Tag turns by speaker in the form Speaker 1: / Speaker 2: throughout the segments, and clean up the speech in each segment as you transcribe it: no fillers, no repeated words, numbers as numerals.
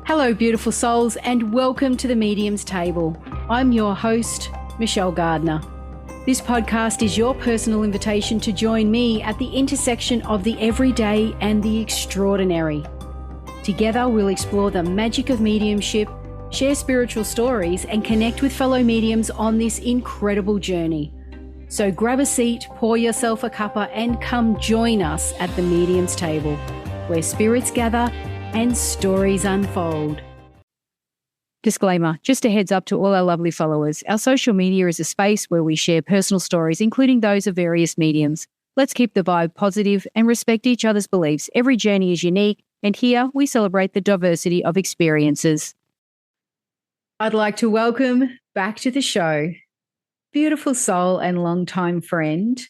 Speaker 1: Hello, beautiful souls, and welcome to the Medium's Table. I'm your host, Michelle Gardner. This podcast is your personal invitation to join me at the intersection of the everyday and the extraordinary. Together, we'll explore the magic of mediumship, share spiritual stories, and connect with fellow mediums on this incredible journey. So grab a seat, pour yourself a cuppa, and come join us at the Medium's Table, where spirits gather and stories unfold. Disclaimer, just a heads up to all our lovely followers. Our social media is a space where we share personal stories, including those of various mediums. Let's keep the vibe positive and respect each other's beliefs. Every journey is unique, and here we celebrate the diversity of experiences. I'd like to welcome back to the show, beautiful soul and longtime friend,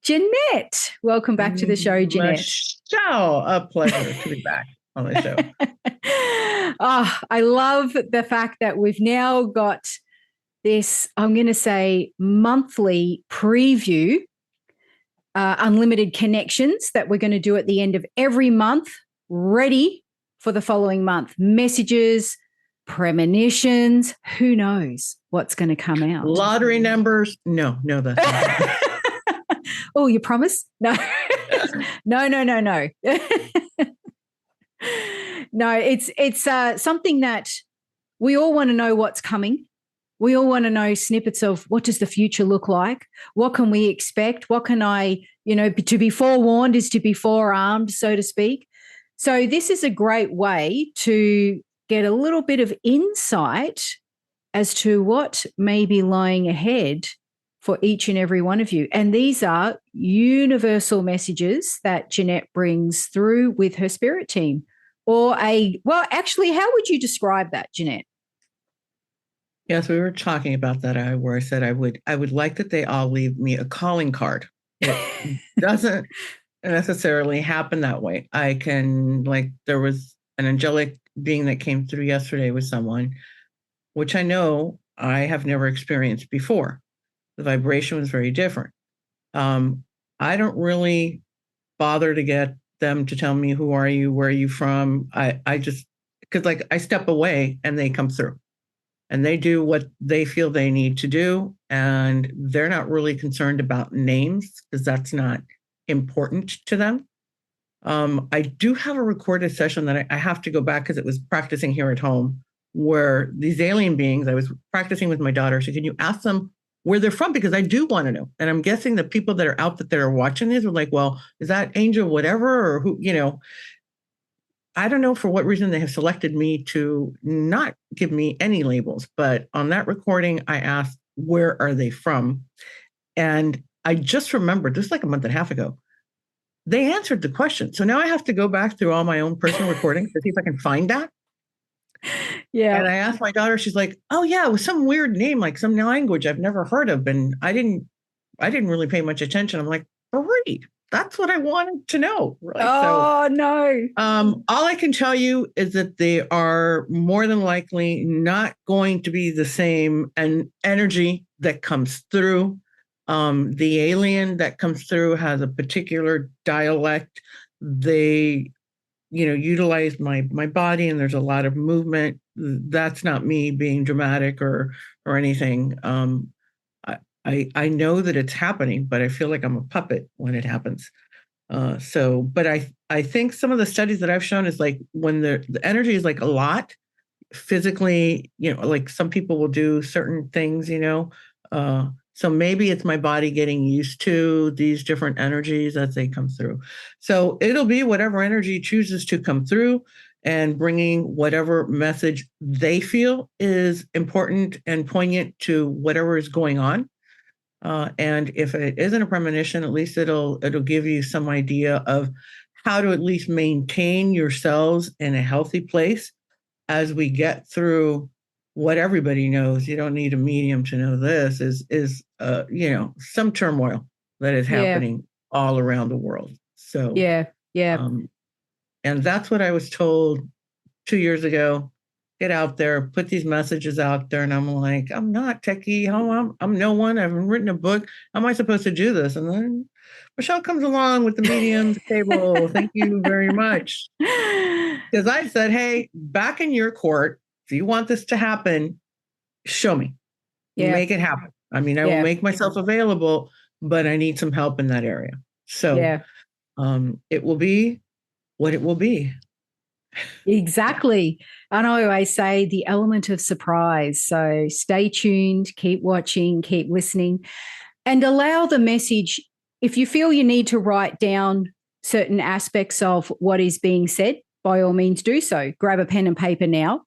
Speaker 1: Jeannette. Welcome back to the show, Jeannette.
Speaker 2: Michelle, a pleasure to be back on the show.
Speaker 1: I love the fact that we've now got this, I'm going to say, monthly preview, unlimited connections that we're going to do at the end of every month, ready for the following month. Messages, premonitions, who knows what's going to come out.
Speaker 2: Lottery numbers? No, that's not.
Speaker 1: Oh, you promise? No. No. No, it's something that we all want to know what's coming. We all want to know snippets of what does the future look like? What can we expect? What can I, to be forewarned is to be forearmed, so to speak. So this is a great way to get a little bit of insight as to what may be lying ahead for each and every one of you. And these are universal messages that Jeannette brings through with her spirit team. Actually, how would you describe that, Jeannette?
Speaker 2: Yes, we were talking about that, where I said I would like that they all leave me a calling card. It doesn't necessarily happen that way. I can, there was an angelic being that came through yesterday with someone, which I know I have never experienced before. The vibration was very different. I don't really bother to get them to tell me, who are you, where are you from? I just, because I step away and they come through and they do what they feel they need to do. And they're not really concerned about names because that's not important to them. I do have a recorded session that I have to go back because it was practicing here at home where these alien beings, I was practicing with my daughter. So can you ask them where they're from? Because I do want to know. And I'm guessing the people that are out that are watching this are like, well, is that angel whatever? Or who, I don't know for what reason they have selected me to not give me any labels. But on that recording, I asked, where are they from? And I just remembered, this was like a month and a half ago, they answered the question. So now I have to go back through all my own personal recordings to see if I can find that. Yeah. And I asked my daughter, she's like, oh yeah, it was some weird name, like some language I've never heard of. And I didn't really pay much attention. I'm like, great. That's what I wanted to know. Right?
Speaker 1: No.
Speaker 2: All I can tell you is that they are more than likely not going to be the same energy that comes through. The alien that comes through has a particular dialect. They utilize my body, and there's a lot of movement. That's not me being dramatic or anything. I know that it's happening, but I feel like I'm a puppet when it happens. But I think some of the studies that I've shown is like when the energy is like a lot physically, like some people will do certain things, so maybe it's my body getting used to these different energies as they come through. So it'll be whatever energy chooses to come through and bringing whatever message they feel is important and poignant to whatever is going on. And if it isn't a premonition, at least it'll give you some idea of how to at least maintain yourselves in a healthy place as we get through what everybody knows. You don't need a medium to know this is some turmoil that is happening all around the world. So and that's what I was told 2 years ago. Get out there, put these messages out there. And I'm like, I'm not techie. I'm no one. I haven't written a book. How am I supposed to do this? And then Michelle comes along with the medium's table. Thank you very much. Because I said, hey, back in your court, if you want this to happen, show me.
Speaker 1: Yeah.
Speaker 2: Make it happen. I mean, I will
Speaker 1: Yeah.
Speaker 2: make myself available, but I need some help in that area. So
Speaker 1: Yeah.
Speaker 2: it will be what it will be.
Speaker 1: Exactly. And I always say the element of surprise. So stay tuned, keep watching, keep listening, and allow the message. If you feel you need to write down certain aspects of what is being said, by all means do so. Grab a pen and paper now.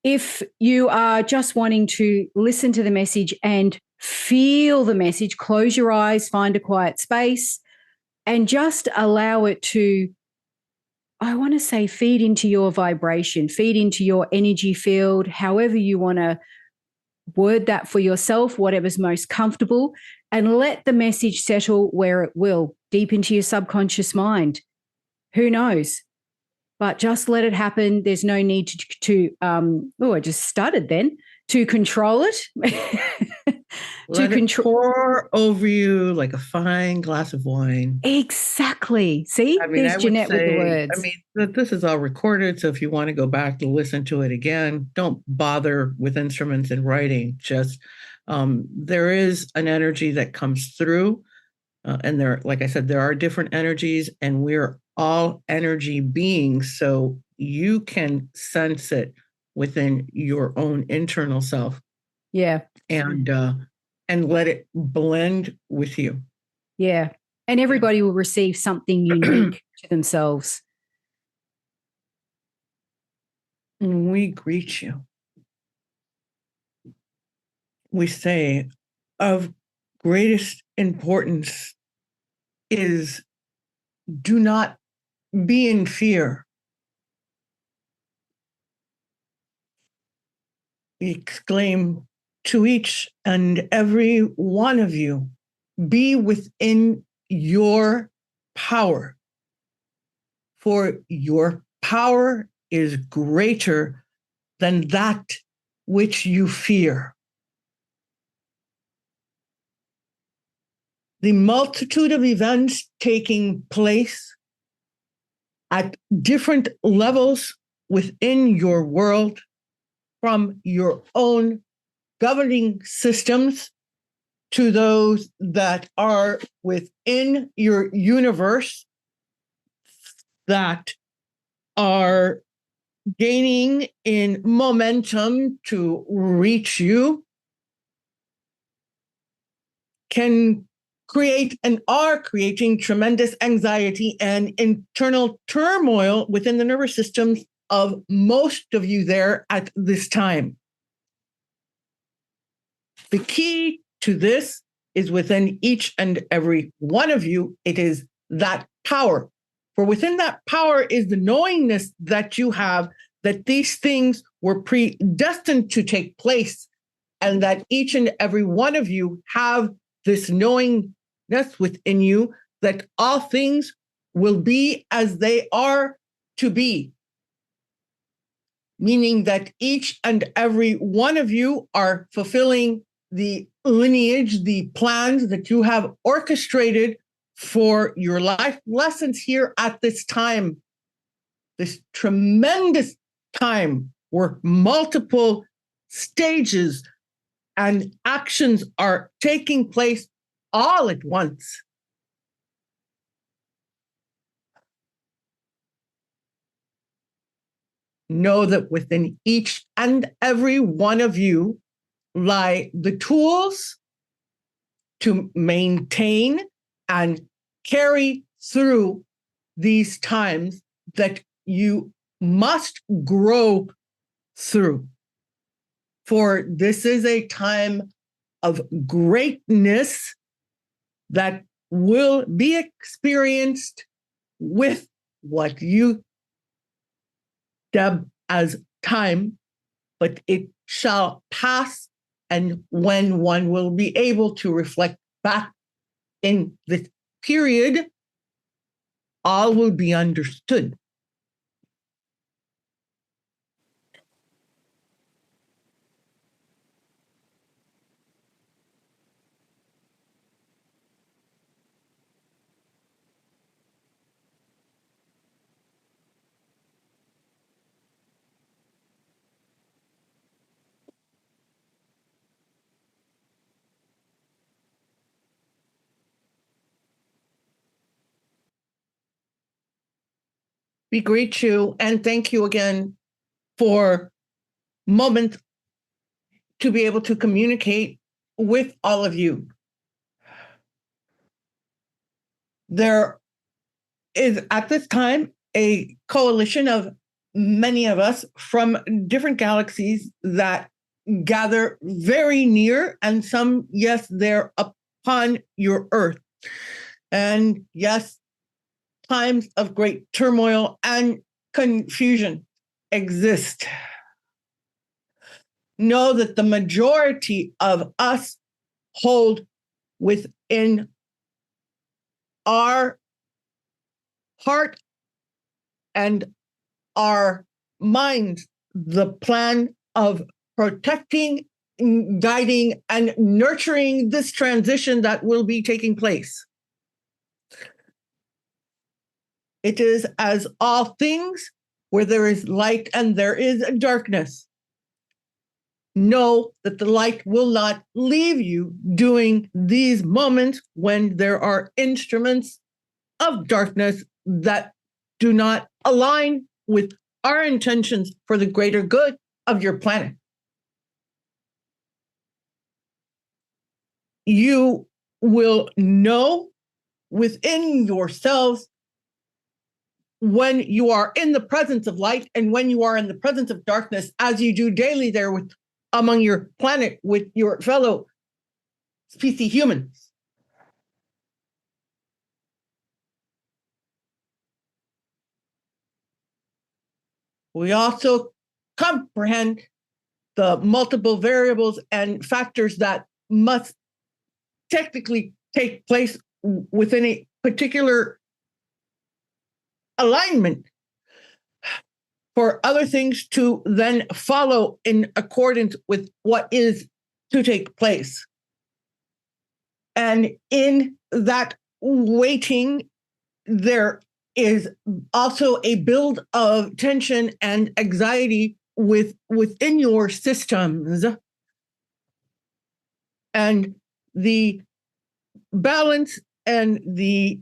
Speaker 1: If you are just wanting to listen to the message and feel the message, close your eyes, find a quiet space, and just allow it to, I want to say, feed into your vibration, feed into your energy field, however you want to word that for yourself, whatever's most comfortable, and let the message settle where it will, deep into your subconscious mind. Who knows? But just let it happen. There's no need I just stuttered then, to control it.
Speaker 2: Let it pour over you like a fine glass of wine.
Speaker 1: Exactly. See,
Speaker 2: I mean,
Speaker 1: there's Jeannette with the words.
Speaker 2: I mean, this is all recorded. So if you want to go back to listen to it again, don't bother with instruments and writing. Just there is an energy that comes through. And there, like I said, there are different energies, and we're all energy beings. So you can sense it within your own internal self.
Speaker 1: Yeah.
Speaker 2: And let it blend with you.
Speaker 1: Yeah. And everybody will receive something unique to themselves.
Speaker 2: We greet you. We say, of greatest importance is do not be in fear. We exclaim to each and every one of you, be within your power, for your power is greater than that which you fear. The multitude of events taking place at different levels within your world, from your own governing systems to those that are within your universe that are gaining in momentum to reach you, can create and are creating tremendous anxiety and internal turmoil within the nervous systems of most of you there at this time. The key to this is within each and every one of you. It is that power. For within that power is the knowingness that you have that these things were predestined to take place, and that each and every one of you have this knowingness within you that all things will be as they are to be. Meaning that each and every one of you are fulfilling the lineage, the plans that you have orchestrated for your life lessons here at this time, this tremendous time where multiple stages and actions are taking place all at once. Know that within each and every one of you lie the tools to maintain and carry through these times that you must grow through. For this is a time of greatness that will be experienced with what you dub as time, but it shall pass. And when one will be able to reflect back in this period, all will be understood. We greet you and thank you again for moments to be able to communicate with all of you. There is at this time a coalition of many of us from different galaxies that gather very near, and some, yes, they're upon your earth. And yes, times of great turmoil and confusion exist. Know that the majority of us hold within our heart and our minds the plan of protecting, guiding, and nurturing this transition that will be taking place. It is as all things where there is light and there is darkness. Know that the light will not leave you during these moments when there are instruments of darkness that do not align with our intentions for the greater good of your planet. You will know within yourselves when you are in the presence of light and when you are in the presence of darkness, as you do daily there with among your planet with your fellow species humans. We also comprehend the multiple variables and factors that must technically take place within a particular alignment for other things to then follow in accordance with what is to take place. And in that waiting, there is also a build of tension and anxiety within your systems. And the balance and the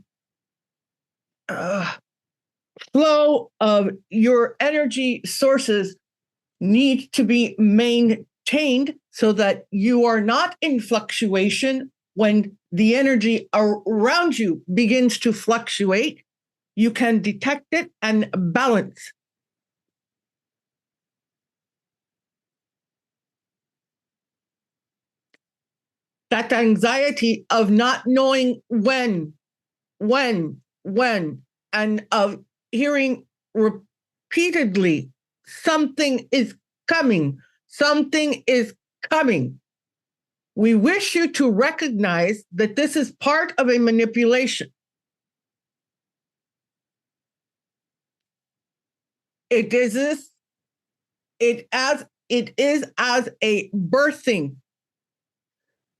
Speaker 2: flow of your energy sources need to be maintained so that you are not in fluctuation when the energy around you begins to fluctuate. You can detect it and balance. That anxiety of not knowing when, and of hearing repeatedly, something is coming, something is coming. We wish you to recognize that this is part of a manipulation. It is as a birthing.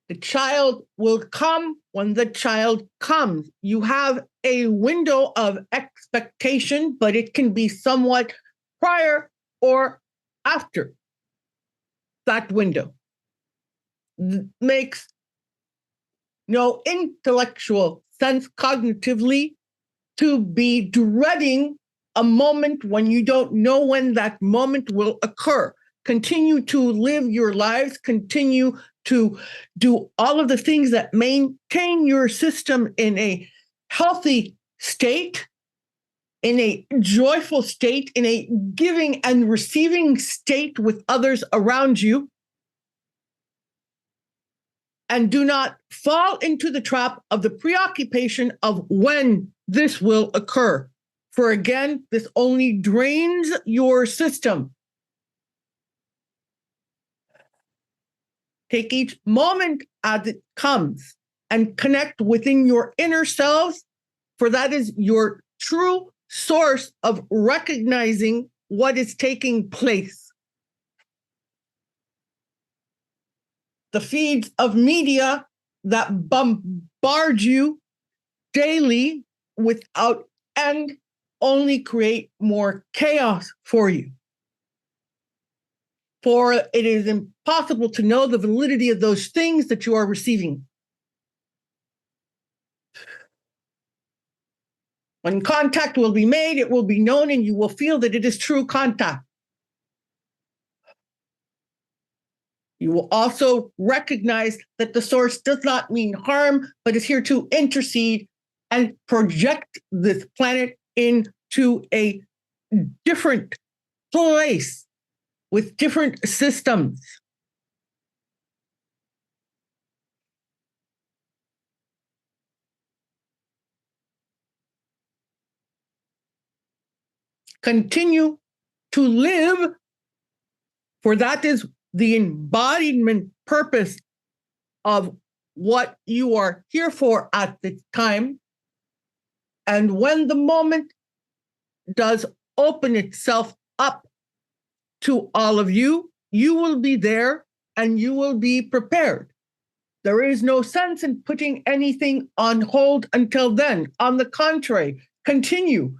Speaker 2: The child will come when the child comes. You have a window of expectation, but it can be somewhat prior or after that window. Makes no intellectual sense cognitively to be dreading a moment when you don't know when that moment will occur. Continue to live your lives, continue to do all of the things that maintain your system in a healthy state, in a joyful state, in a giving and receiving state with others around you. And do not fall into the trap of the preoccupation of when this will occur. For again, this only drains your system. Take each moment as it comes and connect within your inner selves, for that is your true source of recognizing what is taking place. The feeds of media that bombard you daily without end only create more chaos for you. For it is impossible to know the validity of those things that you are receiving. When contact will be made, it will be known, and you will feel that it is true contact. You will also recognize that the source does not mean harm, but is here to intercede and project this planet into a different place with different systems. Continue to live, for that is the embodiment purpose of what you are here for at the time. And when the moment does open itself up to all of you, you will be there and you will be prepared. There is no sense in putting anything on hold until then. On the contrary, continue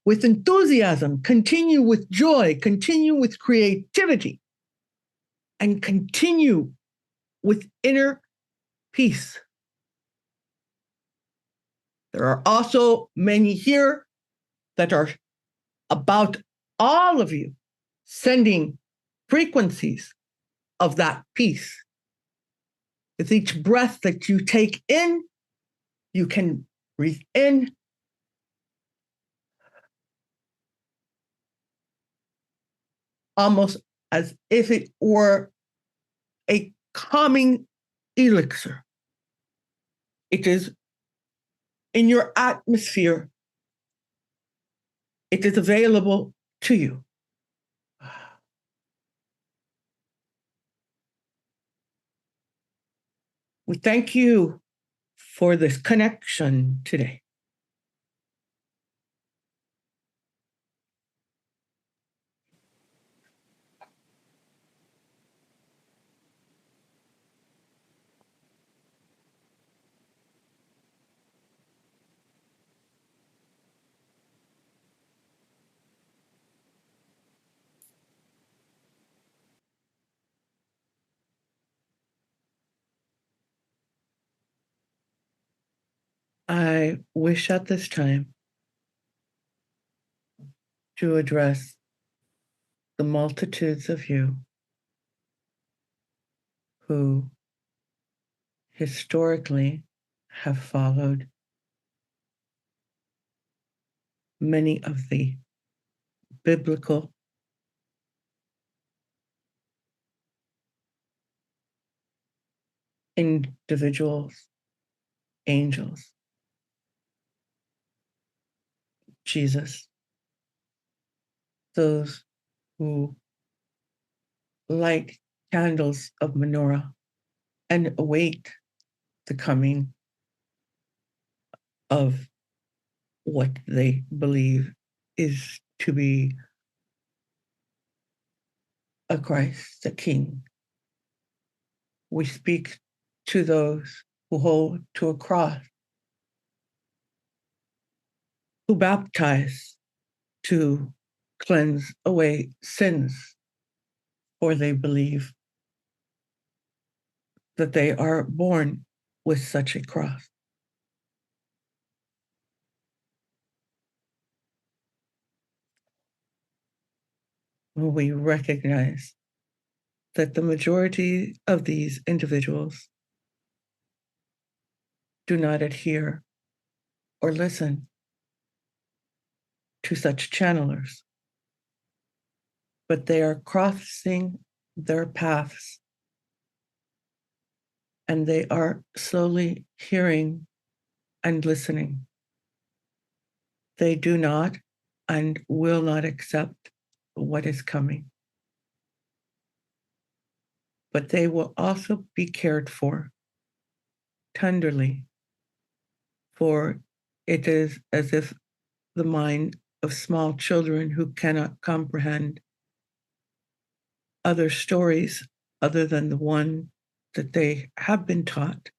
Speaker 2: with enthusiasm, continue with joy, continue with creativity, and continue with inner peace. There are also many here that are about all of you sending frequencies of that peace. With each breath that you take in, you can breathe in almost as if it were a calming elixir. It is in your atmosphere. It is available to you. We thank you for this connection today. I wish at this time to address the multitudes of you who historically have followed many of the biblical individuals, angels, Jesus, those who light candles of menorah and await the coming of what they believe is to be a Christ, a King. We speak to those who hold to a cross, who baptize to cleanse away sins, or they believe that they are born with such a cross. We recognize that the majority of these individuals do not adhere or listen to such channelers, but they are crossing their paths and they are slowly hearing and listening. They do not and will not accept what is coming, but they will also be cared for tenderly, for it is as if the mind of small children who cannot comprehend other stories other than the one that they have been taught,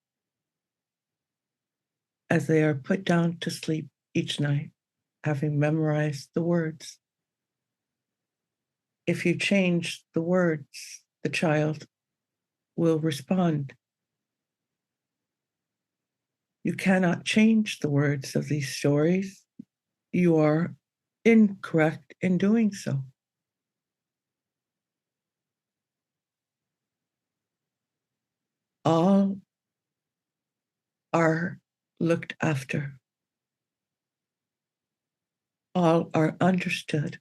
Speaker 2: as they are put down to sleep each night, having memorized the words. If you change the words, the child will respond. You cannot change the words of these stories. You are incorrect in doing so. All are looked after. All are understood,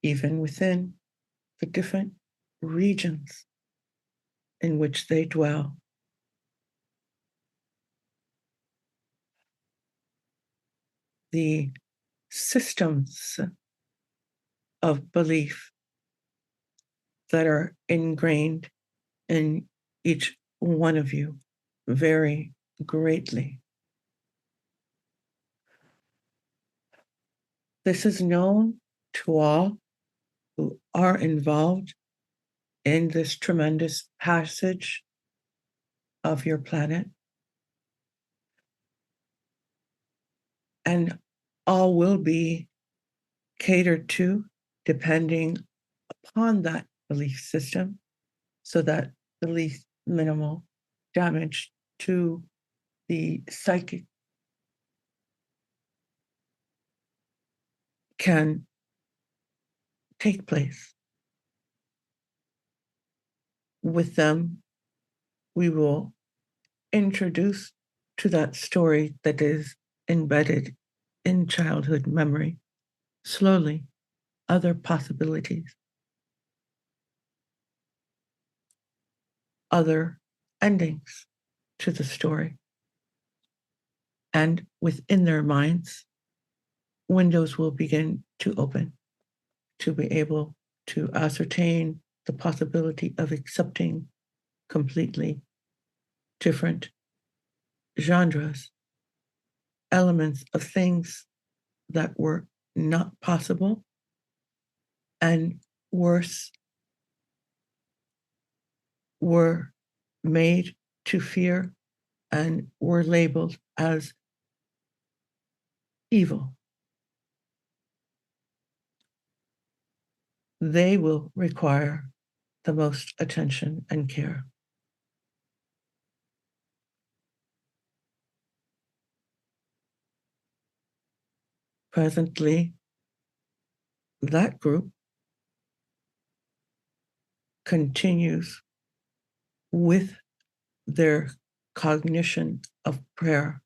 Speaker 2: even within the different regions in which they dwell. The systems of belief that are ingrained in each one of you vary greatly. This is known to all who are involved in this tremendous passage of your planet. And all will be catered to depending upon that belief system so that the least minimal damage to the psychic can take place. With them, we will introduce to that story that is embedded in childhood memory, slowly, other possibilities, other endings to the story. And within their minds, windows will begin to open to be able to ascertain the possibility of accepting completely different genres, elements of things that were not possible, and worse, were made to fear and were labeled as evil. They will require the most attention and care. Presently, that group continues with their cognition of prayer,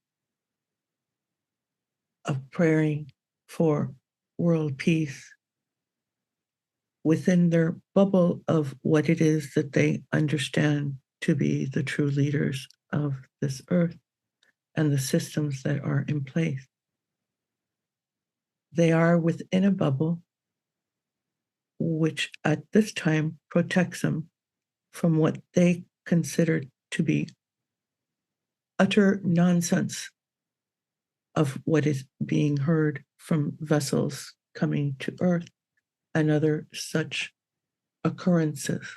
Speaker 2: of praying for world peace within their bubble of what it is that they understand to be the true leaders of this earth and the systems that are in place. They are within a bubble which at this time protects them from what they consider to be utter nonsense of what is being heard from vessels coming to Earth and other such occurrences.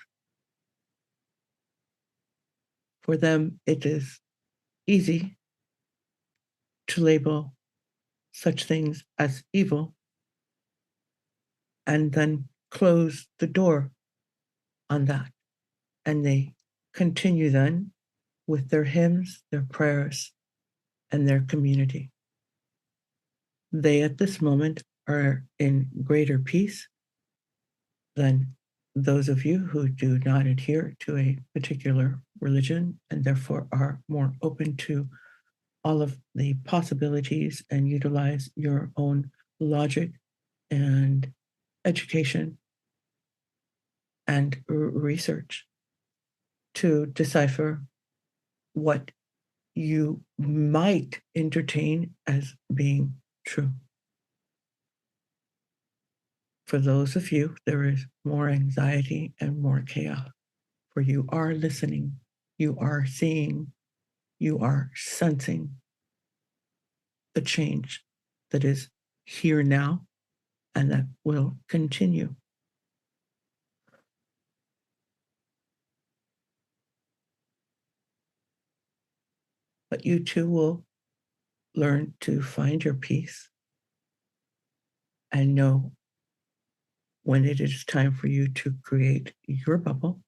Speaker 2: For them, it is easy to label such things as evil and then close the door on that. And they continue then with their hymns, their prayers, and their community. They at this moment are in greater peace than those of you who do not adhere to a particular religion and therefore are more open to all of the possibilities and utilize your own logic and education and research to decipher what you might entertain as being true. For those of you, there is more anxiety and more chaos, for you are listening, you are seeing, you are sensing the change that is here now and that will continue. But you too will learn to find your peace and know when it is time for you to create your bubble,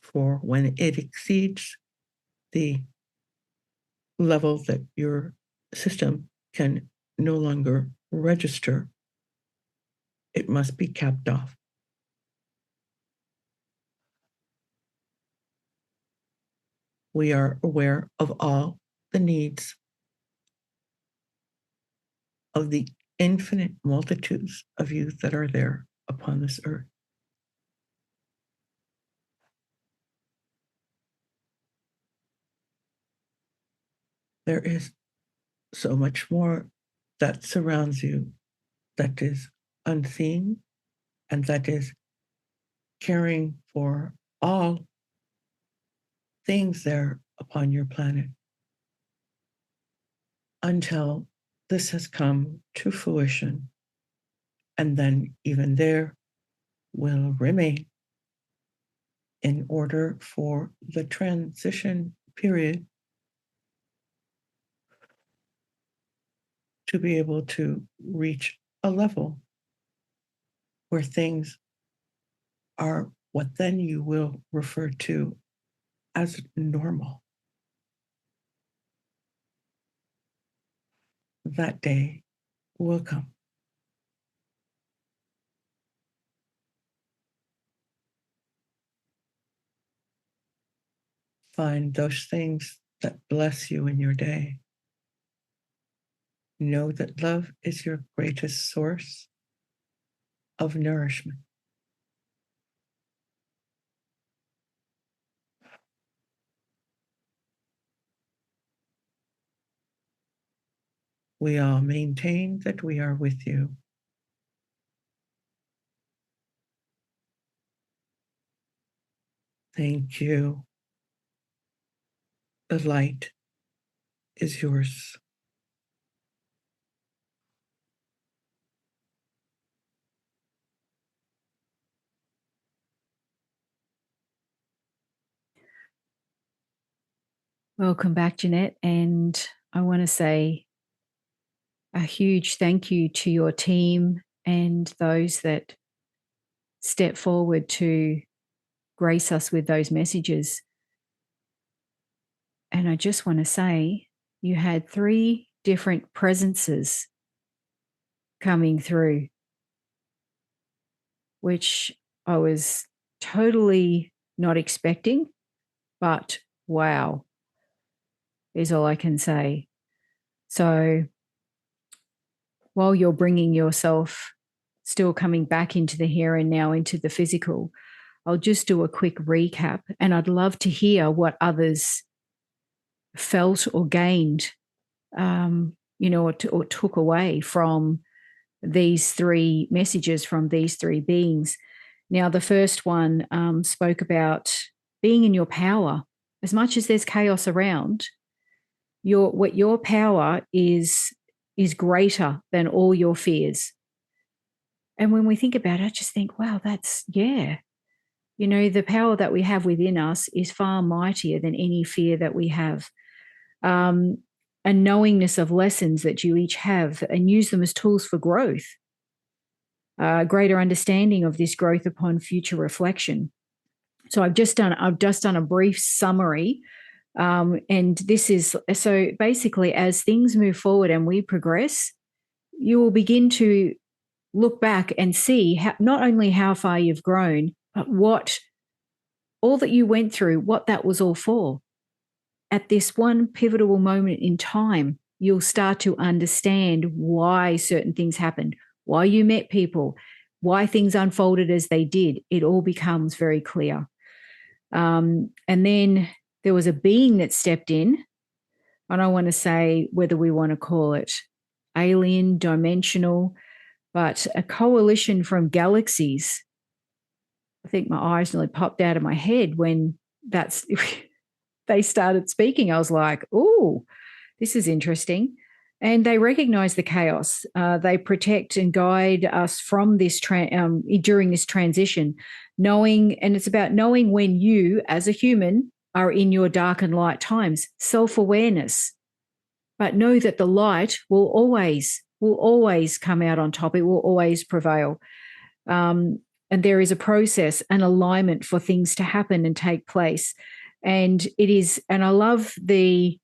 Speaker 2: for when it exceeds the level that your system can no longer register, it must be capped off. We are aware of all the needs of the infinite multitudes of you that are there upon this earth. There is so much more that surrounds you that is unseen and that is caring for all things there upon your planet until this has come to fruition. And then even there will remain in order for the transition period to be able to reach a level where things are what then you will refer to as normal. That day will come. Find those things that bless you in your day. Know that love is your greatest source of nourishment. We all maintain that we are with you. Thank you. The light is yours.
Speaker 1: Welcome back, Jeanette. And I want to say a huge thank you to your team and those that step forward to grace us with those messages. And I just want to say you had 3 different presences coming through, which I was totally not expecting, but wow, is all I can say. So while you're bringing yourself, still coming back into the here and now, into the physical, I'll just do a quick recap, and I'd love to hear what others felt or gained, or took away from these 3 messages from these 3 beings. Now, the first one spoke about being in your power. As much as there's chaos around, your power is greater than all your fears. And when we think about it, I just think, wow, that's, yeah. The power that we have within us is far mightier than any fear that we have. A knowingness of lessons that you each have, and use them as tools for growth. Greater understanding of this growth upon future reflection. So I've just done a brief summary, and this is so basically, as things move forward and we progress, you will begin to look back and see not only how far you've grown, but what all that you went through, what that was all for. At this one pivotal moment in time, you'll start to understand why certain things happened, why you met people, why things unfolded as they did. It all becomes very clear. And then there was a being that stepped in. I don't want to say whether we want to call it alien, dimensional, but a coalition from galaxies. I think my eyes nearly popped out of my head when they started speaking. I was like, oh, this is interesting. And they recognize the chaos. They protect and guide us from this during this transition, and it's about knowing when you, as a human, are in your dark and light times, self-awareness. But know that the light will always come out on top. It will always prevail. And there is a process, an alignment for things to happen and take place. And I love the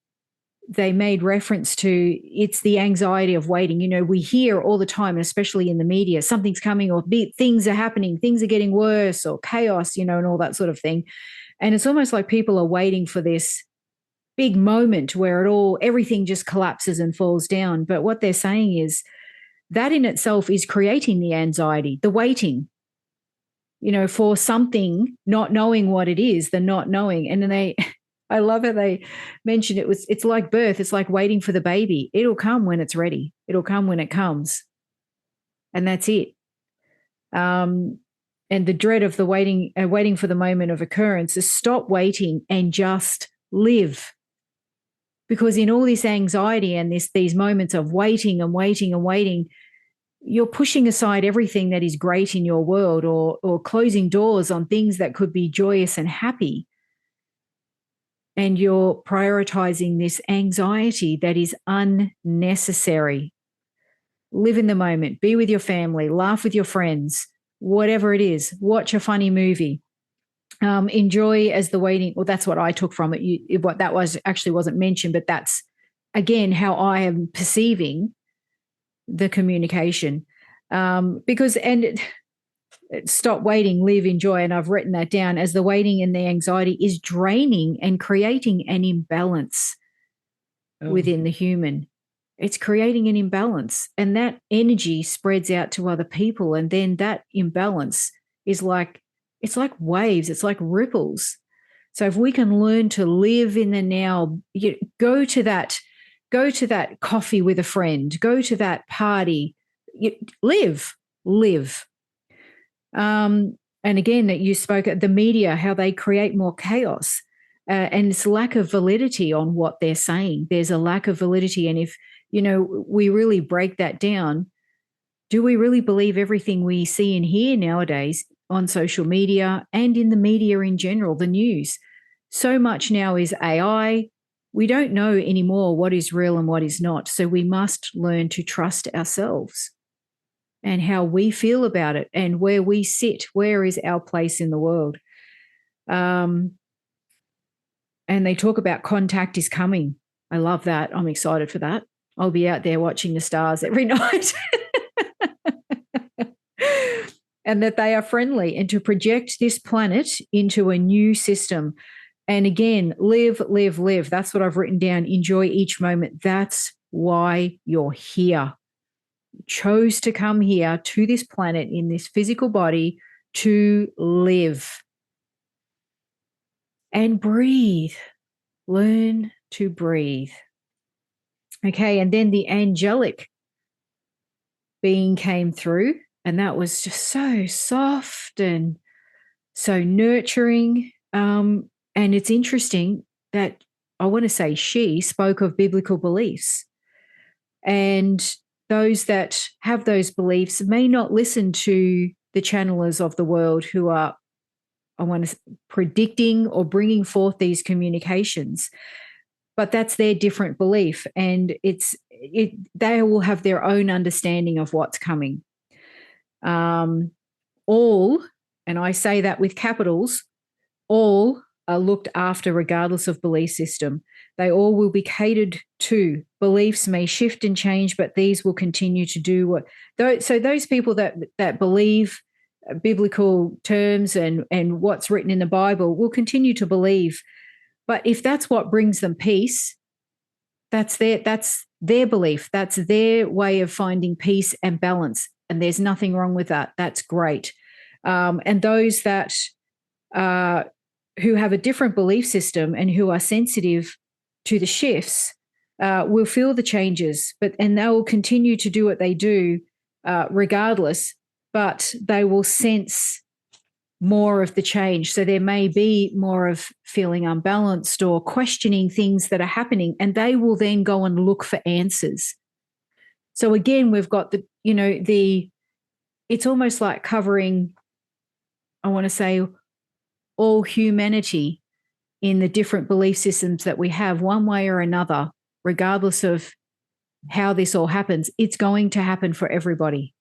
Speaker 1: they made reference to, it's the anxiety of waiting. You know, we hear all the time, especially in the media, something's coming, or things are happening, things are getting worse, or chaos, you know, and all that sort of thing. And it's almost like people are waiting for this big moment where everything just collapses and falls down. But what they're saying is that in itself is creating the anxiety, the waiting, you know, for something, not knowing what it is, the not knowing. And then I love how they mentioned it's like birth. It's like waiting for the baby. It'll come when it's ready. It'll come when it comes. And that's it. And the dread of the waiting for the moment of occurrence is stop waiting and just live. Because in all this anxiety and these moments of waiting and waiting and waiting, you're pushing aside everything that is great in your world, or closing doors on things that could be joyous and happy. And you're prioritizing this anxiety that is unnecessary. Live in the moment, be with your family, laugh with your friends, whatever it is, watch a funny movie. Enjoy as the waiting, well, that's what I took from it. What that was actually wasn't mentioned, but that's, again, how I am perceiving the communication. Stop waiting, live, enjoy. And I've written that down as the waiting and the anxiety is draining and creating an imbalance within the human. It's creating an imbalance, and that energy spreads out to other people. And then that imbalance is it's like waves, it's like ripples. So if we can learn to live in the now, go to that coffee with a friend, go to that party, live. And again, that you spoke at the media, how they create more chaos, and it's lack of validity on what they're saying. There's a lack of validity. And if, you know, we really break that down, do we really believe everything we see and hear nowadays on social media and in the media in general, the news? So much now is AI. We don't know anymore what is real and what is not. So we must learn to trust ourselves and how we feel about it and where we sit. Where is our place in the world? And they talk about contact is coming. I love that. I'm excited for that. I'll be out there watching the stars every night. And that they are friendly, and to project this planet into a new system. And again, live. That's what I've written down. Enjoy each moment. That's why you're here. You chose to come here to this planet in this physical body to live and breathe. Learn to breathe. Okay, and then the angelic being came through, and that was just so soft and so nurturing. And it's interesting that I want to say she spoke of biblical beliefs. And those that have those beliefs may not listen to the channelers of the world who are, predicting or bringing forth these communications. But that's their different belief. And they will have their own understanding of what's coming. All, and I say that with capitals, all are looked after regardless of belief system. They all will be catered to. Beliefs may shift and change, but these will continue to do what. So those people that believe biblical terms and what's written in the Bible will continue to believe. But if that's what brings them peace, that's their belief. That's their way of finding peace and balance. And there's nothing wrong with that. That's great. And those that who have a different belief system and who are sensitive to the shifts will feel the changes, and they will continue to do what they do regardless, but they will sense more of the change. So there may be more of feeling unbalanced or questioning things that are happening, and they will then go and look for answers. So again, we've got it's almost like covering, I want to say, all humanity in the different belief systems that we have, one way or another, regardless of how this all happens. It's going to happen for everybody.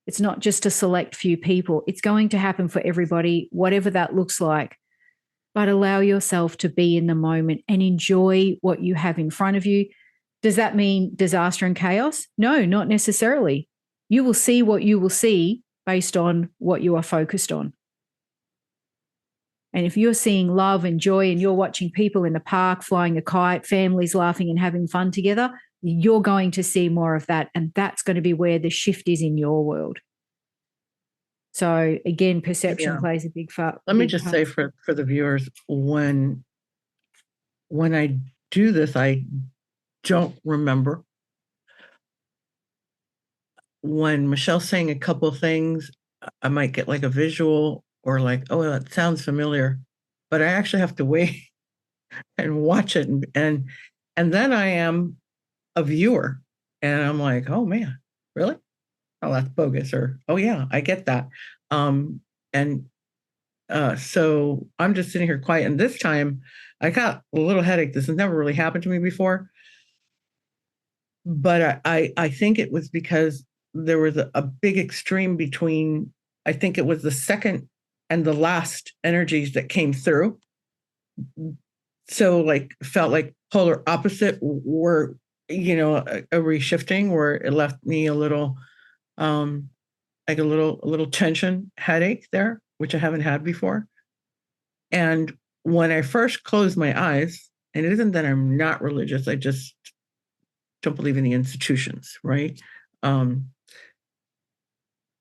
Speaker 1: It's not just a select few people. It's going to happen for everybody, whatever that looks like. but allow yourself to be in the moment and enjoy what you have in front of you. Does that mean disaster and chaos? No, not necessarily. You will see what you will see based on what you are focused on. And if you're seeing love and joy and you're watching people in the park flying a kite, families laughing and having fun together, you're going to see more of that. And that's going to be where the shift is in your world. So again, perception plays a big part.
Speaker 2: Let me just say for the viewers, when I do this, I don't remember. When Michelle's saying a couple of things, I might get like a visual or like, oh, that sounds familiar, but I actually have to wait and watch it. And then I am a viewer and I'm like, oh man, really? Oh, that's bogus. Or, oh yeah, I get that. So I'm just sitting here quiet. And this time I got a little headache. This has never really happened to me before. But I think it was because there was a big extreme between, I think it was the second and the last energies that came through. So like felt like polar opposite were, a reshifting where it left me a little, like a little tension headache there, which I haven't had before. And when I first closed my eyes, and it isn't that I'm not religious, I just don't believe in the institutions, right?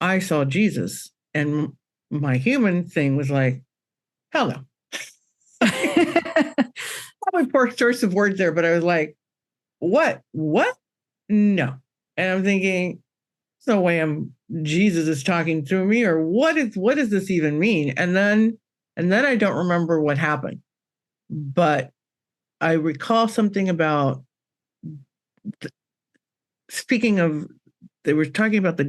Speaker 2: I saw Jesus, and my human thing was like, hell no. Probably poor choice of words there, but I was like, what? No. And I'm thinking, there's no way Jesus is talking through me, or what does this even mean? And then I don't remember what happened, but I recall something about speaking of, they were talking about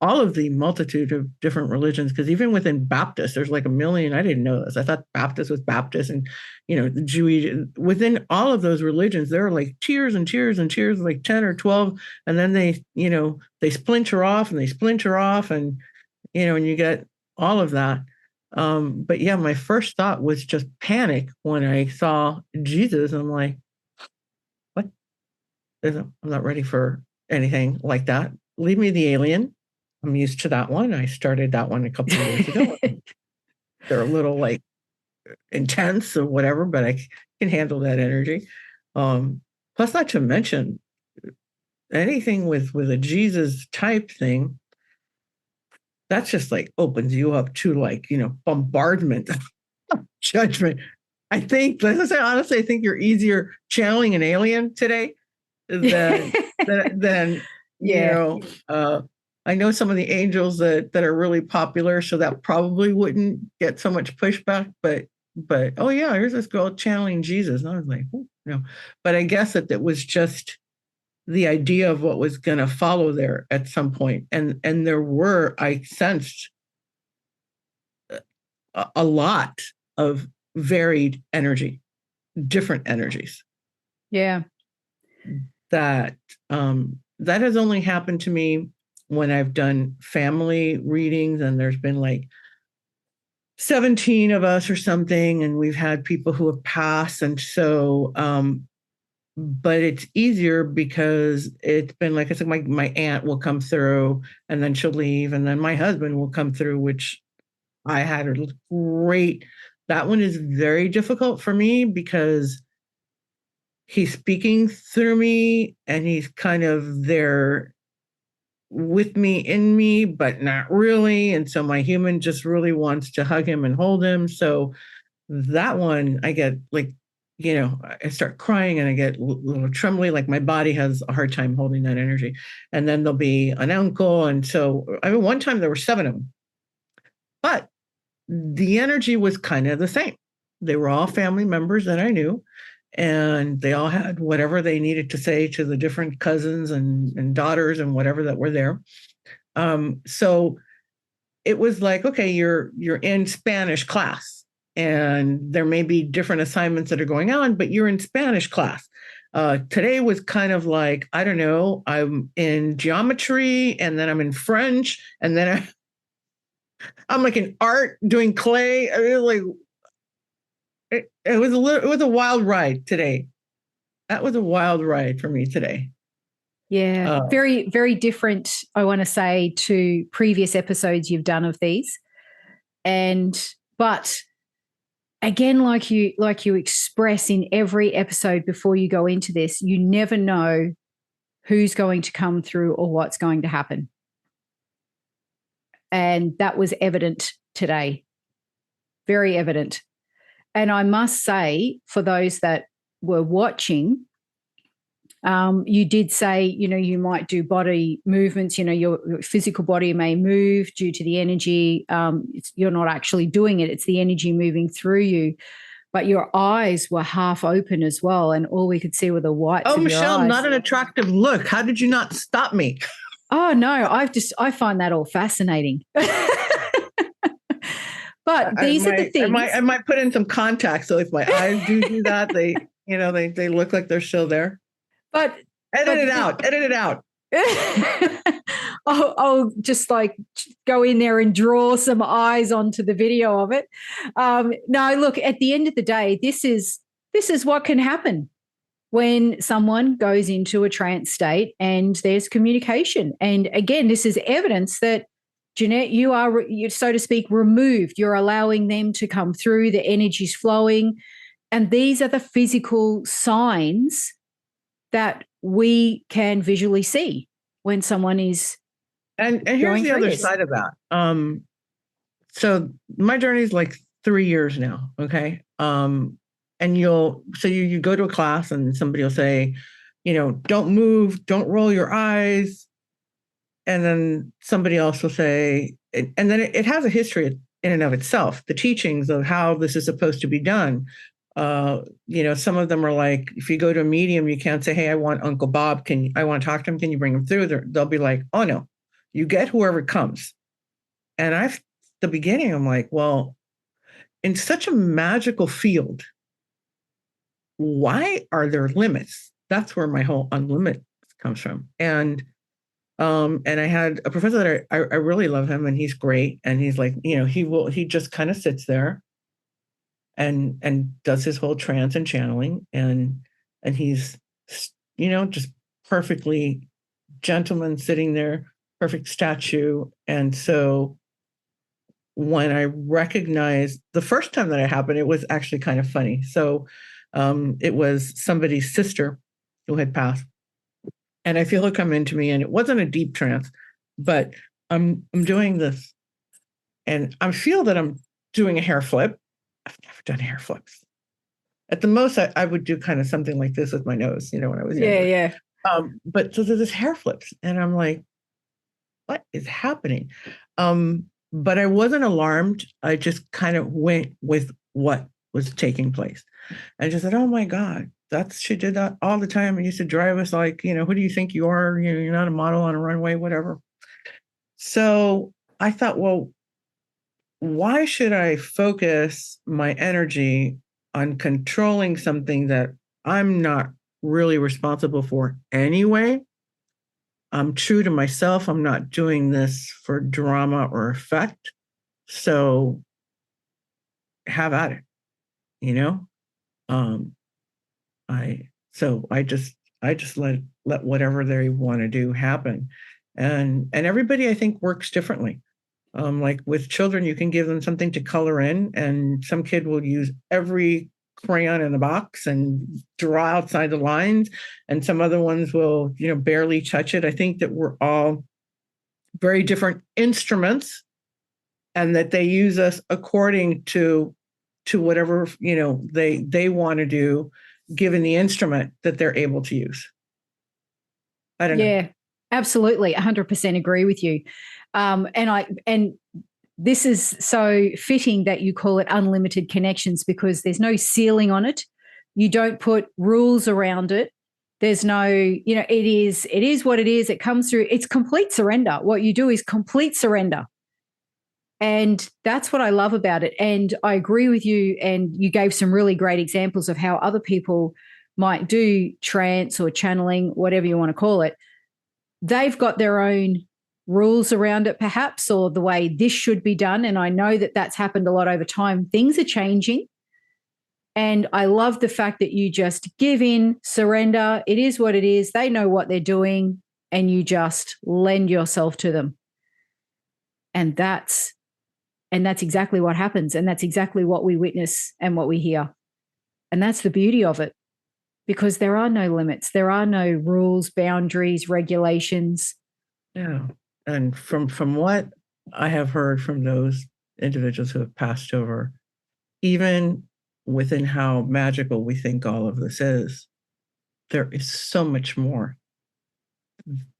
Speaker 2: all of the multitude of different religions, because even within Baptist, there's like a million. I didn't know this. I thought Baptist was Baptist, and the Jewish, within all of those religions, there are like tiers and tiers and tiers, like 10 or 12, and then they splinter off and and you get all of that. But yeah, my first thought was just panic when I saw Jesus. I'm like, what? I'm not ready for anything like that. Leave me the alien. I'm used to that one. I started that one a couple of years ago. They're a little like intense or whatever, but I can handle that energy. Plus, not to mention anything with a Jesus type thing, that's just like opens you up to like, bombardment, judgment. I think, let's just say, honestly, I think you're easier channeling an alien today than I know some of the angels that are really popular, so that probably wouldn't get so much pushback. But oh yeah, here's this girl channeling Jesus, and I was like, no. But I guess that it was just the idea of what was going to follow there at some point, and I sensed a lot of varied energy, different energies.
Speaker 1: Yeah,
Speaker 2: that has only happened to me when I've done family readings, and there's been like 17 of us or something, and we've had people who have passed. And so, but it's easier because it's been like I said, my aunt will come through and then she'll leave, and then my husband will come through, which I had a great, that one is very difficult for me because he's speaking through me and he's kind of there with me, in me, but not really. And so my human just really wants to hug him and hold him. So that one, I get like, I start crying and I get a little trembly, like my body has a hard time holding that energy. And then there'll be an uncle. And so one time there were 7 of them, but the energy was kind of the same. They were all family members that I knew. And they all had whatever they needed to say to the different cousins and daughters and whatever that were there. So it was like, okay, you're in Spanish class, and there may be different assignments that are going on, but you're in Spanish class. Today was kind of like, I don't know, I'm in geometry, and then I'm in French, and then I'm like in art doing clay. I mean, like, it was it was a wild ride today. That was a wild ride for me today.
Speaker 1: Yeah, very, very different, I want to say, to previous episodes you've done of these. But again, like you express in every episode before you go into this, you never know who's going to come through or what's going to happen. And that was evident today, very evident. And I must say, for those that were watching, you did say, you might do body movements, your physical body may move due to the energy. You're not actually doing it. It's the energy moving through you. But your eyes were half open as well. And all we could see were the whites of
Speaker 2: Michelle,
Speaker 1: your eyes.
Speaker 2: not an attractive look. How did you not stop me?
Speaker 1: Oh, no, I find that all fascinating. But these are the things.
Speaker 2: I might put in some contacts. So if my eyes do that, they look like they're still there.
Speaker 1: But
Speaker 2: edit it out.
Speaker 1: I'll just like go in there and draw some eyes onto the video of it. No, look, at the end of the day, this is what can happen when someone goes into a trance state and there's communication. And again, this is evidence that, Jeannette, you are, so to speak, removed. You're allowing them to come through, the energy's flowing. And these are the physical signs that we can visually see when someone is.
Speaker 2: And here's the other side of that. So my journey is like 3 years now. Okay. And you go to a class and somebody will say, don't move, don't roll your eyes. And then somebody else will say, and then it has a history in and of itself, the teachings of how this is supposed to be done. Some of them are like, if you go to a medium, you can't say, hey, I want Uncle Bob. I want to talk to him. Can you bring him through? They'll be like, oh no, you get whoever comes. And the beginning, I'm like, well, in such a magical field, why are there limits? That's where my whole unlimited comes from. And I had a professor that I really love him, and he's great. And he's like, he just kind of sits there and does his whole trance and channeling, and he's, just perfectly gentleman sitting there, perfect statue. And so when I recognized the first time that it happened, it was actually kind of funny. So it was somebody's sister who had passed. And I feel her come into me, and it wasn't a deep trance, but I'm doing this, and I feel that I'm doing a hair flip. I've never done hair flips. At the most, I would do kind of something like this with my nose, when I was younger.
Speaker 1: Yeah.
Speaker 2: But so there's this hair flips, and I'm like, what is happening? But I wasn't alarmed. I just kind of went with what was taking place, and just said, oh my God. She did that all the time. And used to drive us like, who do you think you are? You're not a model on a runway, whatever. So I thought, well, why should I focus my energy on controlling something that I'm not really responsible for anyway? I'm true to myself. I'm not doing this for drama or effect. So have at it, I just let whatever they want to do happen. And everybody, I think, works differently. Like with children, you can give them something to color in, and some kid will use every crayon in the box and draw outside the lines, and some other ones will, barely touch it. I think that we're all very different instruments, and that they use us according to whatever, they want to do, given the instrument that they're able to use. I don't know.
Speaker 1: Yeah, absolutely. 100% agree with you. And this is so fitting that you call it unlimited connections, because there's no ceiling on it. You don't put rules around it. There's no, it is what it is. It comes through. It's complete surrender. What you do is complete surrender. And that's what I love about it. And I agree with you. And you gave some really great examples of how other people might do trance or channeling, whatever you want to call it. They've got their own rules around it, perhaps, or the way this should be done. And I know that that's happened a lot over time. Things are changing. And I love the fact that you just give in, surrender. It is what it is. They know what they're doing, and you just lend yourself to them. And that's exactly what happens. And that's exactly what we witness and what we hear. And that's the beauty of it, because there are no limits. There are no rules, boundaries, regulations.
Speaker 2: Yeah. And from what I have heard from those individuals who have passed over, even within how magical we think all of this is, there is so much more.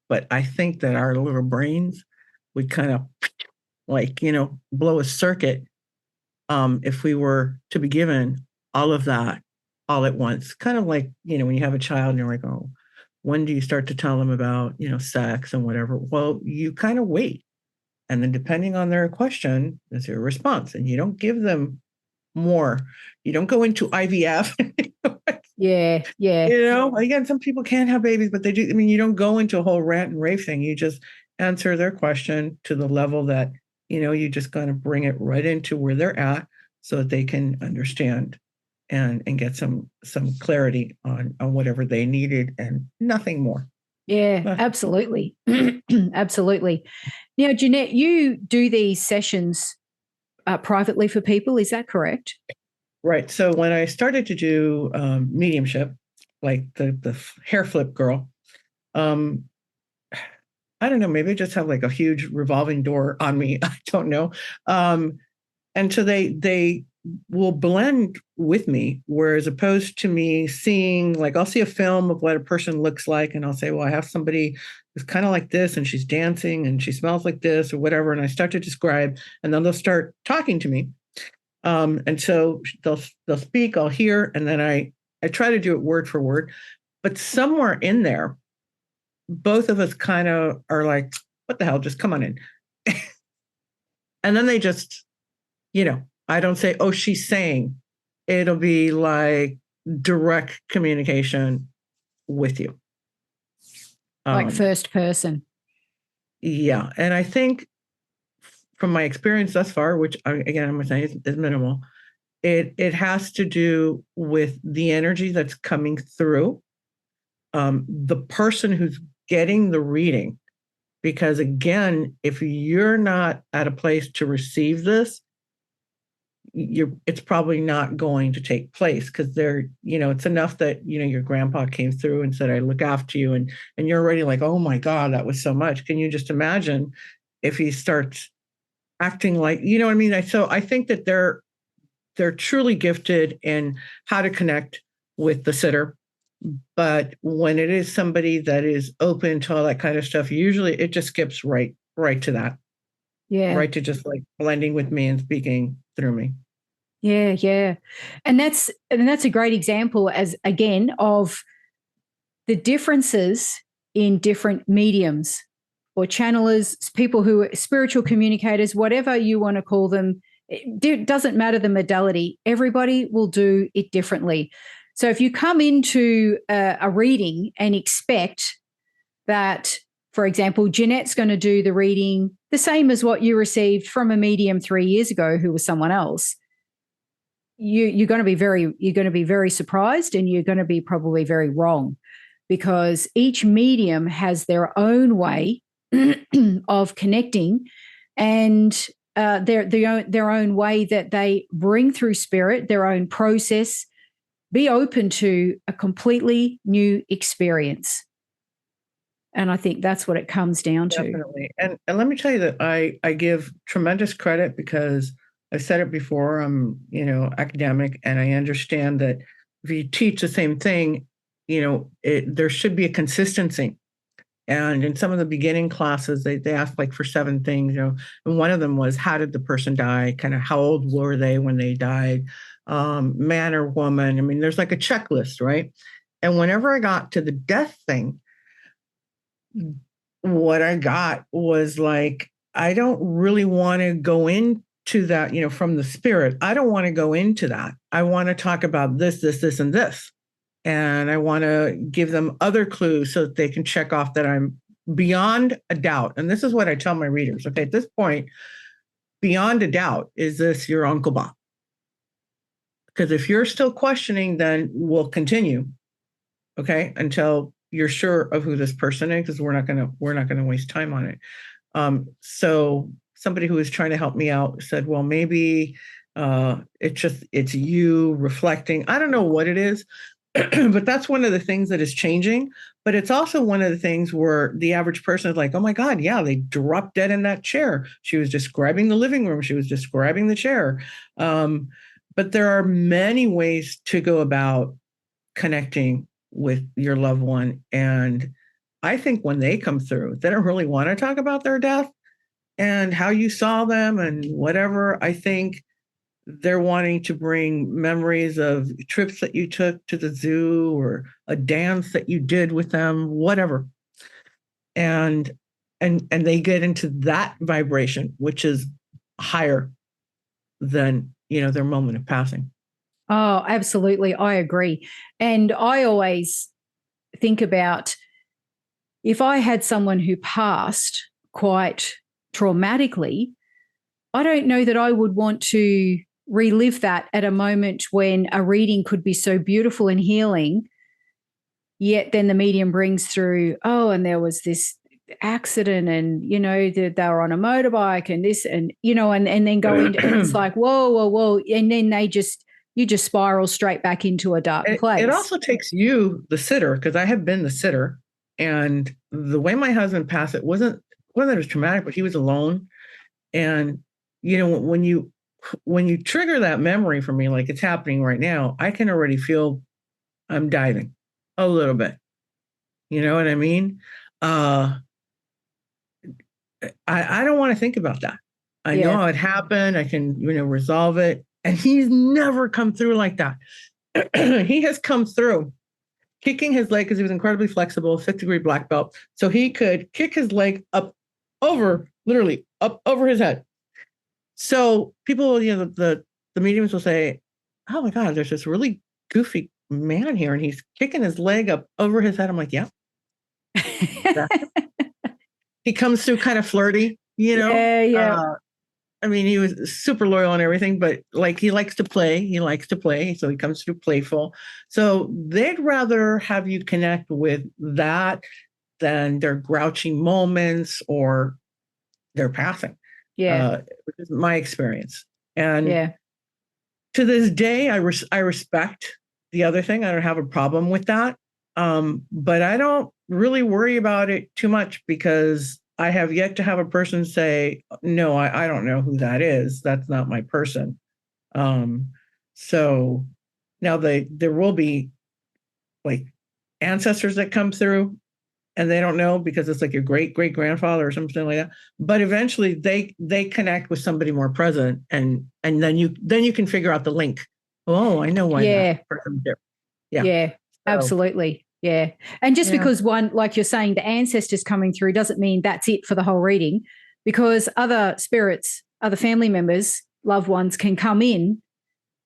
Speaker 2: But I think that our little brains would kind of blow a circuit if we were to be given all of that all at once. Kind of like, when you have a child and you're like, oh, when do you start to tell them about, sex and whatever? Well, you kind of wait. And then depending on their question is your response. And you don't give them more. You don't go into IVF.
Speaker 1: Yeah.
Speaker 2: Again, some people can't have babies, but they do. I mean, you don't go into a whole rant and rave thing. You just answer their question to the level that, you just kind of bring it right into where they're at so that they can understand and get some clarity on whatever they needed and nothing more.
Speaker 1: Yeah, absolutely. Absolutely. Now, Jeannette, you do these sessions privately for people. Is that correct?
Speaker 2: Right. So when I started to do mediumship, like the hair flip girl, I don't know, maybe I just have like a huge revolving door on me. I don't know. And so they will blend with me, whereas opposed to me seeing, like, I'll see a film of what a person looks like, and I'll say, well, I have somebody who's kind of like this, and she's dancing, and she smells like this, or whatever, and I start to describe, and then they'll start talking to me. And so they'll speak, I'll hear, and then I try to do it word for word. But somewhere in there, both of us kind of are like, what the hell, just come on in. And then they just, I don't say, oh, she's saying. It'll be like direct communication with you.
Speaker 1: Like first person.
Speaker 2: Yeah. And I think from my experience thus far, which again, I'm saying is minimal, it has to do with the energy that's coming through the person who's getting the reading. Because again, if you're not at a place to receive this, it's probably not going to take place, because it's enough that, your grandpa came through and said, I look after you. And you're already like, oh my God, that was so much. Can you just imagine if he starts acting like, what I mean? So I think that they're truly gifted in how to connect with the sitter. But when it is somebody that is open to all that kind of stuff, usually it just skips right to that.
Speaker 1: Yeah.
Speaker 2: Right to just like blending with me and speaking through me.
Speaker 1: Yeah. And that's a great example, as again, of the differences in different mediums or channelers, people who are spiritual communicators, whatever you want to call them. It doesn't matter the modality. Everybody will do it differently. So if you come into a reading and expect that, for example, Jeanette's going to do the reading the same as what you received from a medium 3 years ago who was someone else, you're going to be very surprised, and you're going to be probably very wrong, because each medium has their own way of connecting, and their own way that they bring through spirit, their own process. Be open to a completely new experience. And I think that's what it comes down to.
Speaker 2: Definitely. And let me tell you that I give tremendous credit, because I've said it before, I'm, academic, and I understand that if you teach the same thing, there should be a consistency. And in some of the beginning classes, they asked like for 7 things, and one of them was, how did the person die? Kind of how old were they when they died? Man or woman? I mean, there's like a checklist, right? And whenever I got to the death thing, what I got was like, I don't really want to go into that, from the spirit. I don't want to go into that. I want to talk about this, and this. And I want to give them other clues so that they can check off that I'm beyond a doubt. And this is what I tell my readers. Okay, at this point, beyond a doubt, is this your Uncle Bob? Because if you're still questioning, then we'll continue. Okay. Until you're sure of who this person is, because we're not going to waste time on it. So somebody who was trying to help me out said, well, maybe it's you reflecting. I don't know what it is, but that's one of the things that is changing. But it's also one of the things where the average person is like, oh my God, yeah, they dropped dead in that chair. She was describing the living room. She was describing the chair. But there are many ways to go about connecting with your loved one. And I think when they come through, they don't really want to talk about their death and how you saw them and whatever. I think they're wanting to bring memories of trips that you took to the zoo or a dance that you did with them, whatever. And they get into that vibration, which is higher than, their moment of passing.
Speaker 1: Oh, absolutely. I agree. And I always think about if I had someone who passed quite traumatically, I don't know that I would want to relive that at a moment when a reading could be so beautiful and healing, yet then the medium brings through, oh, and there was this accident and, they were on a motorbike and this and, and then go into, and it's like, whoa. And then you just spiral straight back into a dark place.
Speaker 2: It also takes you, the sitter, because I have been the sitter, and the way my husband passed, it wasn't as traumatic, but he was alone. And, when you trigger that memory for me, like it's happening right now, I can already feel I'm diving a little bit. You know what I mean? I don't want to think about that. I know how it happened. I can, resolve it. And he's never come through like that. He has come through kicking his leg because he was incredibly flexible, 5th-degree black belt. So he could kick his leg literally up over his head. So people, the mediums will say, oh my God, there's this really goofy man here and he's kicking his leg up over his head. I'm like, yeah. He comes through kind of flirty,
Speaker 1: Yeah.
Speaker 2: I mean, he was super loyal and everything, but like he likes to play. So he comes through playful. So they'd rather have you connect with that than their grouchy moments or their passing.
Speaker 1: Yeah.
Speaker 2: Which is my experience. And to this day, I respect the other thing. I don't have a problem with that. But I don't really worry about it too much because I have yet to have a person say, no, I don't know who that is. That's not my person. So now there will be like ancestors that come through and they don't know because it's like your great grandfather or something like that. But eventually they connect with somebody more present and then you can figure out the link. Oh, I know why that person's there.
Speaker 1: Yeah, absolutely. Yeah. And just because one, like you're saying, the ancestors coming through doesn't mean that's it for the whole reading, because other spirits, other family members, loved ones can come in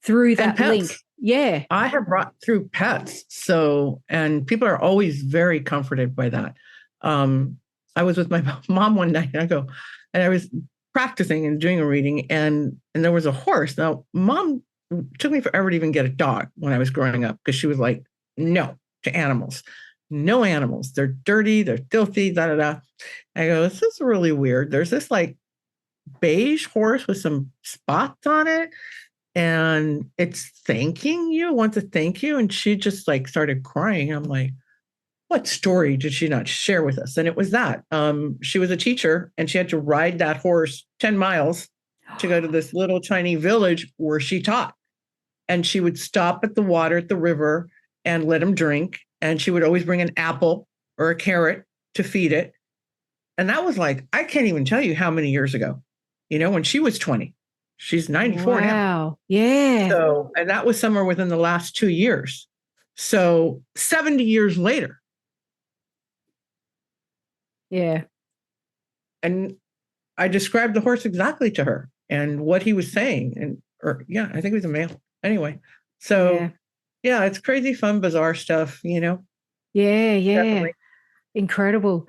Speaker 1: through that link. Yeah.
Speaker 2: I have brought through pets. So, and people are always very comforted by that. I was with my mom one night and I was practicing and doing a reading and there was a horse. Now, mom took me forever to even get a dog when I was growing up because she was like, no to animals. No animals. They're dirty. They're filthy. Da, da, da. I go, this is really weird. There's this like beige horse with some spots on it. And it's thanking you, wants to thank you. And she just like started crying. I'm like, what story did she not share with us? And it was that. She was a teacher and she had to ride that horse 10 miles to go to this little tiny village where she taught. And she would stop at the water at the river and let him drink. And she would always bring an apple or a carrot to feed it. And that was like, I can't even tell you how many years ago, when she was 20. She's 94 now.
Speaker 1: Wow. Yeah.
Speaker 2: So, and that was somewhere within the last 2 years. So 70 years later.
Speaker 1: Yeah.
Speaker 2: And I described the horse exactly to her and what he was saying. I think it was a male. Anyway. So yeah, it's crazy, fun, bizarre stuff,
Speaker 1: Yeah.
Speaker 2: Definitely.
Speaker 1: Incredible.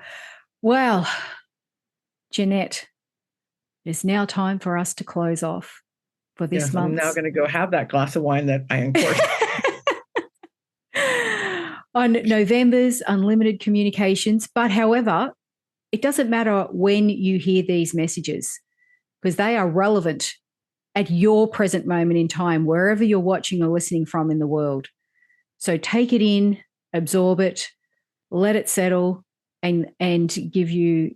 Speaker 1: Well, Jeannette, it is now time for us to close off for this month.
Speaker 2: I'm now going to go have that glass of wine that I encouraged.
Speaker 1: On November's Unlimited Communications. But however, it doesn't matter when you hear these messages because they are relevant at your present moment in time, wherever you're watching or listening from in the world. So take it in, absorb it, let it settle, and give you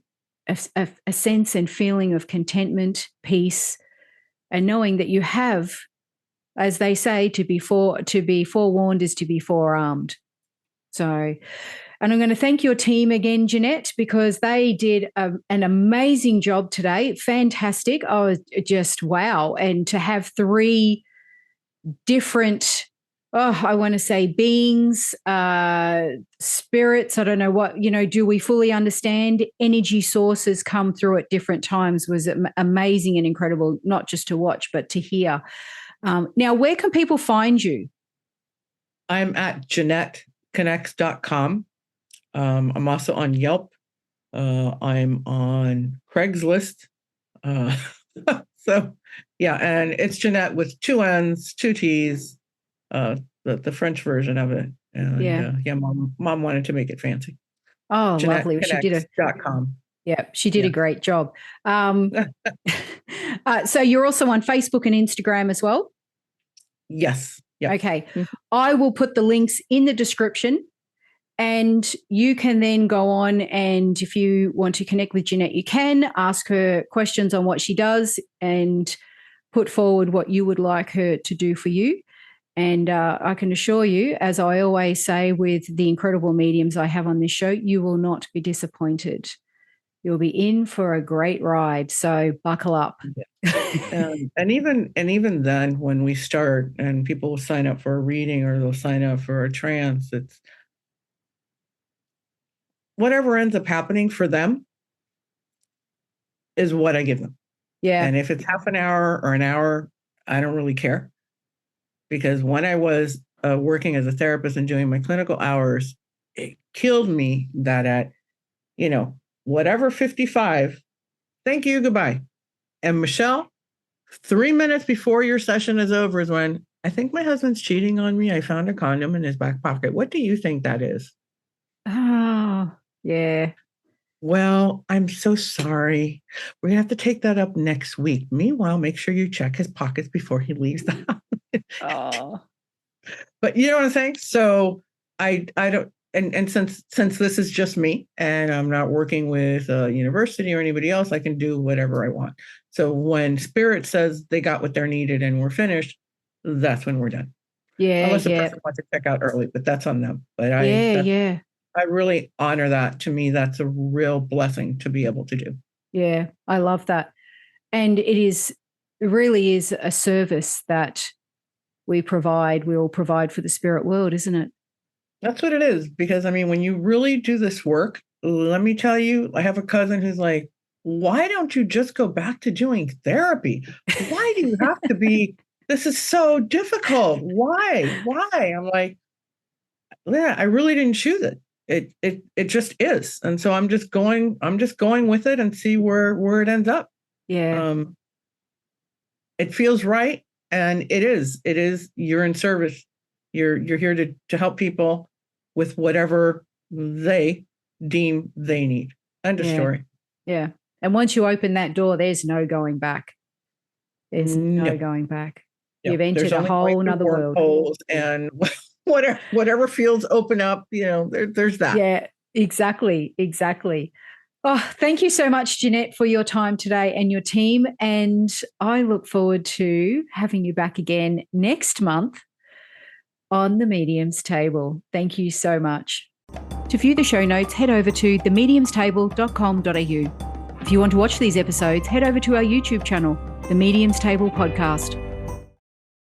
Speaker 1: a sense and feeling of contentment, peace, and knowing that you have, as they say, to be forewarned is to be forearmed. So, and I'm going to thank your team again, Jeannette, because they did an amazing job today. Fantastic. I was just wow. And to have 3 different, I want to say beings, spirits, I don't know what, do we fully understand? Energy sources come through at different times was amazing and incredible, not just to watch, but to hear. Now, where can people find you?
Speaker 2: I'm at JeannetteConnects.com. I'm also on Yelp. I'm on Craigslist. So, yeah, and it's Jeannette with 2 N's, 2 T's, the French version of it. And, mom wanted to make it fancy.
Speaker 1: Oh, lovely. She did
Speaker 2: JeannetteConnects.com.
Speaker 1: Yeah, she did a great job. So you're also on Facebook and Instagram as well?
Speaker 2: Yes. Yep.
Speaker 1: Okay. I will put the links in the description and you can then go on and if you want to connect with Jeannette, you can ask her questions on what she does and put forward what you would like her to do for you. And I can assure you, as I always say with the incredible mediums I have on this show, you will not be disappointed. You'll be in for a great ride. So buckle up.
Speaker 2: And even then, when we start and people will sign up for a reading or they'll sign up for a trance, it's whatever ends up happening for them is what I give them.
Speaker 1: Yeah.
Speaker 2: And if it's half an hour or an hour, I don't really care. Because when I was working as a therapist and doing my clinical hours, it killed me that at, whatever 55, thank you, goodbye. And Michelle, 3 minutes before your session is over is when I think my husband's cheating on me. I found a condom in his back pocket. What do you think that is?
Speaker 1: Oh, yeah.
Speaker 2: Well, I'm so sorry. We're going to have to take that up next week. Meanwhile, make sure you check his pockets before he leaves the house.
Speaker 1: Oh.
Speaker 2: But you know what I'm saying? So I don't, and since this is just me and I'm not working with a university or anybody else, I can do whatever I want. So when Spirit says they got what they're needed and we're finished, that's when we're done.
Speaker 1: Yeah.
Speaker 2: Unless the person wants to check out early, but that's on them. But I really honor that. To me, that's a real blessing to be able to do.
Speaker 1: Yeah, I love that. And it really is a service that we all provide for the spirit world, isn't it?
Speaker 2: That's what it is. Because, when you really do this work, let me tell you, I have a cousin who's like, why don't you just go back to doing therapy? Why do you have to be, this is so difficult. Why? I'm like, yeah, I really didn't choose it. It just is. And so I'm just going with it and see where it ends up.
Speaker 1: Yeah.
Speaker 2: It feels right. And it is, you're in service. You're here to help people with whatever they deem they need. End of story.
Speaker 1: Yeah. And once you open that door, there's no going back. There's no going back. Yep. You've entered a whole nother world.
Speaker 2: And whatever fields open up, there's that.
Speaker 1: Yeah, exactly. Oh, thank you so much, Jeannette, for your time today and your team. And I look forward to having you back again next month on the Medium's Table. Thank you so much. To view the show notes, head over to themediumstable.com.au. If you want to watch these episodes, head over to our YouTube channel, The Medium's Table Podcast.